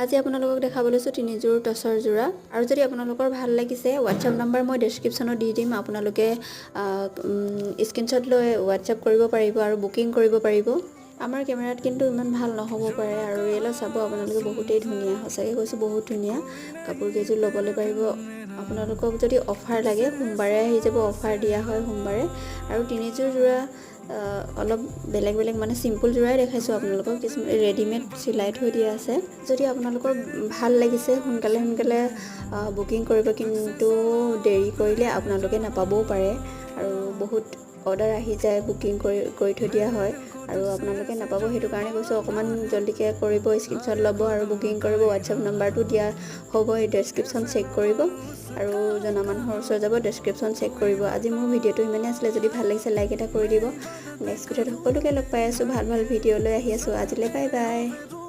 আজি আপোনালোকক দেখাব লৈছোঁ 3যোৰ টচৰ যোৰা আৰু যদি আপোনালোকৰ ভাল লাগিছে হোৱাটছআপ নাম্বাৰ মই ডেছক্ৰিপশ্যনত দি দিম আপোনালোকে স্ক্ৰীনশ্বট লৈ হোৱাটছআপ কৰিব পাৰিব আৰু বুকিং কৰিব পাৰিব আমাৰ কেমেৰাত কিন্তু ইমান ভাল নহ'ব পাৰে আৰু ৰিয়েলত চাব আপোনালোকে বহুতেই ধুনীয়া সঁচাকৈ কৈছোঁ বহুত ধুনীয়া কাপোৰ কেইযোৰ ল'বলৈ পাৰিব আপোনালোকক যদি অফাৰ লাগে সোমবাৰে আহি যাব অফাৰ দিয়া হয় সোমবাৰে আৰু 3যোৰ যোৰা অলপ বেলেগ বেলেগ মানে সিম্পল যোৰাই দেখাইছোঁ আপোনালোকক কিছুমান ৰেডিমেড চিলাই থৈ দিয়া আছে যদি আপোনালোকৰ ভাল লাগিছে সোনকালে বুকিং কৰিব কিন্তু দেৰি কৰিলে আপোনালোকে নাপাবও পাৰে আৰু বহুত অৰ্ডাৰ আহি যায় বুকিং কৰি থৈ দিয়া হয় আৰু আপোনালোকে নাপাব সেইটো কাৰণে কৈছোঁ অকণমান জলদিকৈ কৰিব স্ক্ৰীনশ্বট ল'ব আৰু বুকিং কৰিব হোৱাটছআপ নাম্বাৰটো দিয়া হ'ব এই ডেছক্ৰিপশ্যন চেক কৰিব আৰু জনা মানুহৰ ওচৰত যাব ডেছক্ৰিপশ্যন চেক কৰিব আজি মোৰ ভিডিঅ'টো ইমানেই আছিলে যদি ভাল লাগিছে লাইক এটা কৰি দিব নেক্সট ভিডিঅ'ত সকলোকে লগ পাই আছোঁ ভাল ভিডিঅ' লৈ আহি আছোঁ আজিলৈ বাই বাই